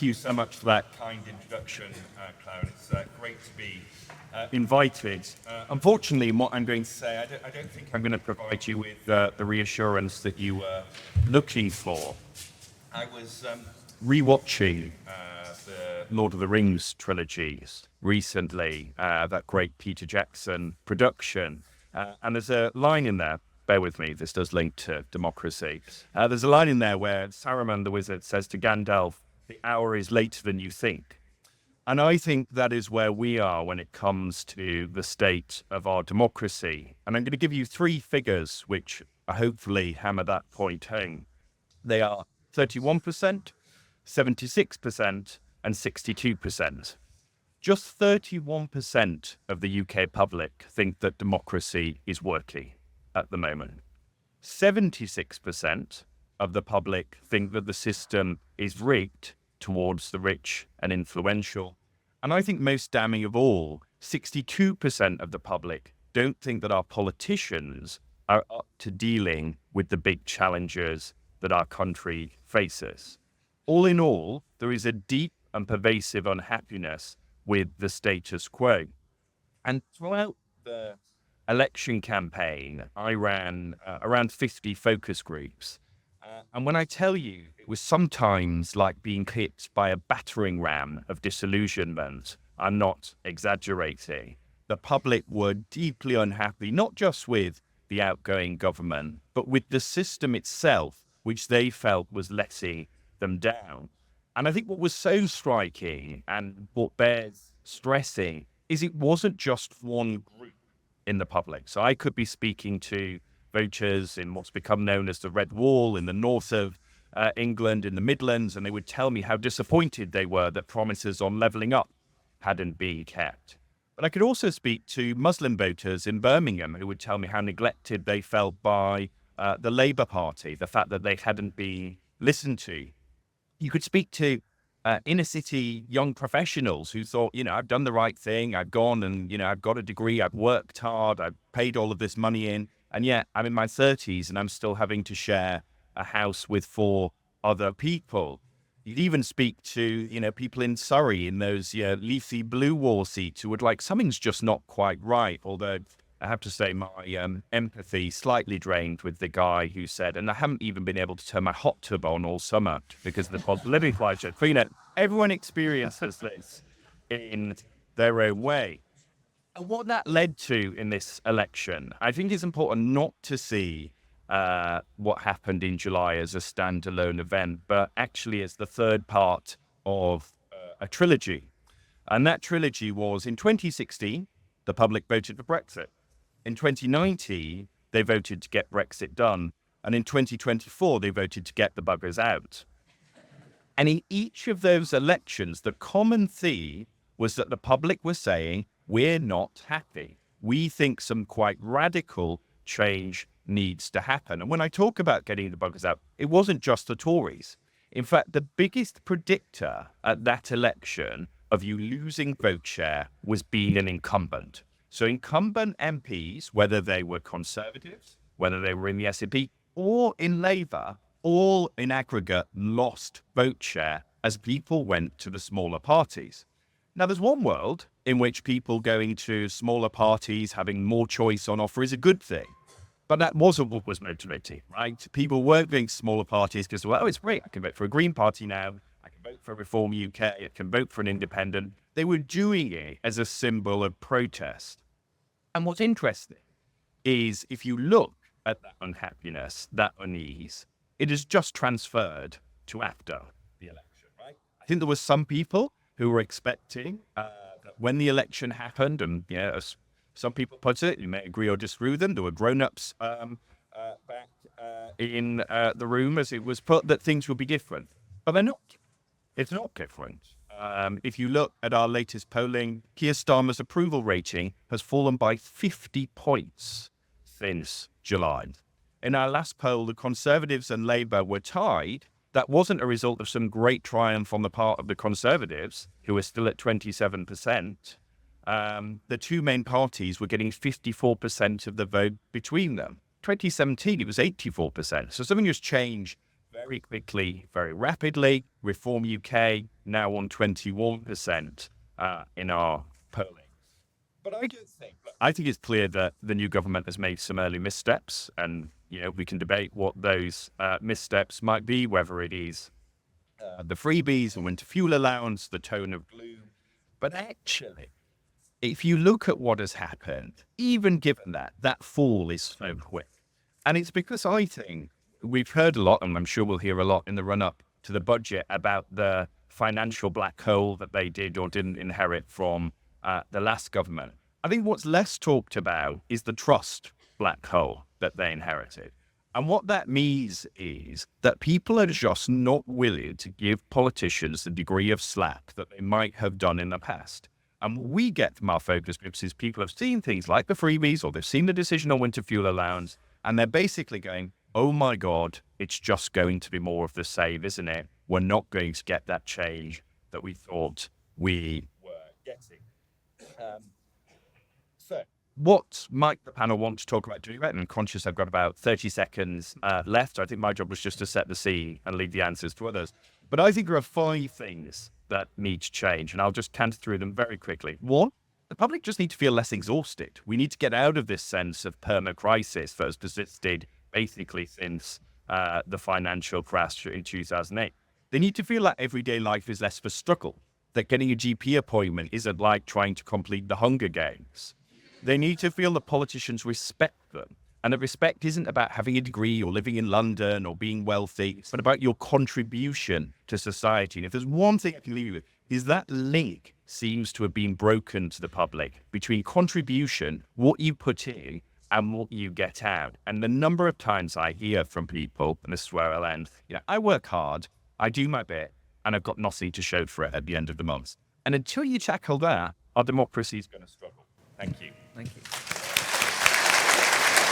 you so much for that kind introduction, Cloud. It's great to be invited. Unfortunately, what I'm going to say, I don't think I'm going to provide you with the reassurance that you were looking for. I was rewatching the Lord of the Rings trilogies recently, that great Peter Jackson production. And there's a line in there, bear with me, this does link to democracy. There's a line in there where Saruman the wizard says to Gandalf, "The hour is later than you think." And I think that is where we are when it comes to the state of our democracy. And I'm going to give you three figures which hopefully hammer that point home. They are 31%, 76%, and 62%. Just 31% of the UK public think that democracy is working at the moment. 76% of the public think that the system is rigged towards the rich and influential. And I think most damning of all, 62% of the public don't think that our politicians are up to dealing with the big challenges that our country faces. All in all, there is a deep and pervasive unhappiness with the status quo. And throughout the election campaign, I ran around 50 focus groups. And when I tell you, it was sometimes like being hit by a battering ram of disillusionment, I'm not exaggerating. The public were deeply unhappy, not just with the outgoing government, but with the system itself, which they felt was letting them down. And I think what was so striking and what bears stressing is it wasn't just one group in the public. So I could be speaking to voters in what's become known as the Red Wall in the north of England, in the Midlands, and they would tell me how disappointed they were that promises on levelling up hadn't been kept. But I could also speak to Muslim voters in Birmingham who would tell me how neglected they felt by the Labour Party, the fact that they hadn't been listened to. You could speak to inner city young professionals who thought, I've done the right thing. I've gone and, I've got a degree. I've worked hard. I've paid all of this money in. And yet I'm in my 30s and I'm still having to share a house with 4 other people. You'd even speak to, people in Surrey in those leafy blue wall seats who would like, something's just not quite right. Although I have to say my empathy slightly drained with the guy who said, and I haven't even been able to turn my hot tub on all summer because of the cost of living inflation. But, everyone experiences this in their own way. And what that led to in this election, I think it's important not to see what happened in July as a standalone event, but actually as the third part of a trilogy. And that trilogy was in 2016, the public voted for Brexit. In 2019, they voted to get Brexit done. And in 2024, they voted to get the buggers out. And in each of those elections, the common theme was that the public was saying, we're not happy. We think some quite radical change needs to happen. And when I talk about getting the buggers out, it wasn't just the Tories. In fact, the biggest predictor at that election of you losing vote share was being an incumbent. So incumbent MPs, whether they were Conservatives, whether they were in the SNP or in Labour, all in aggregate lost vote share as people went to the smaller parties. Now, there's one world in which people going to smaller parties, having more choice on offer is a good thing. But that wasn't what was motivating, right? People weren't going to smaller parties because, it's great. I can vote for a Green Party now. I can vote for Reform UK. I can vote for an independent. They were doing it as a symbol of protest. And what's interesting is if you look at that unhappiness, that unease, it is just transferred to after the election, right? I think there were some people who were expecting that when the election happened, and as some people put it, you may agree or disagree with them, there were grown-ups back in the room as it was put, that things would be different. But they're not. It's not different. If you look at our latest polling, Keir Starmer's approval rating has fallen by 50 points since July. In our last poll, the Conservatives and Labour were tied. That wasn't a result of some great triumph on the part of the Conservatives, who are still at 27%. The two main parties were getting 54% of the vote between them. 2017, it was 84%. So something has changed very quickly, very rapidly. Reform UK now on 21% in our polling. But I think it's clear that the new government has made some early missteps, and we can debate what those missteps might be, whether it is the freebies, the winter fuel allowance, the tone of gloom. But actually, if you look at what has happened, even given that fall is so quick, and it's because I think we've heard a lot, and I'm sure we'll hear a lot in the run-up to the budget about the financial black hole that they did or didn't inherit from the last government. I think what's less talked about is the trust black hole that they inherited. And what that means is that people are just not willing to give politicians the degree of slack that they might have done in the past. And what we get from our focus groups is people have seen things like the freebies, or they've seen the decision on winter fuel allowance, and they're basically going, oh my God, it's just going to be more of the same, isn't it? We're not going to get that change that we thought we were getting. So what might the panel want to talk about doing that? And I'm conscious I've got about 30 seconds left. I think my job was just to set the scene and leave the answers to others. But I think there are 5 things that need to change, and I'll just canter through them very quickly. 1, the public just need to feel less exhausted. We need to get out of this sense of perma-crisis that has persisted basically since the financial crash in 2008. They need to feel like everyday life is less of a struggle, that getting a GP appointment isn't like trying to complete the Hunger Games. They need to feel that politicians respect them, and that respect isn't about having a degree or living in London or being wealthy, but about your contribution to society. And if there's one thing I can leave you with, is that link seems to have been broken to the public between contribution, what you put in, and what you get out. And the number of times I hear from people, and this is where I'll end, I work hard, I do my bit, and I've got nothing to show for it at the end of the month. And until you tackle that, our democracy is going to struggle. Thank you. Thank you.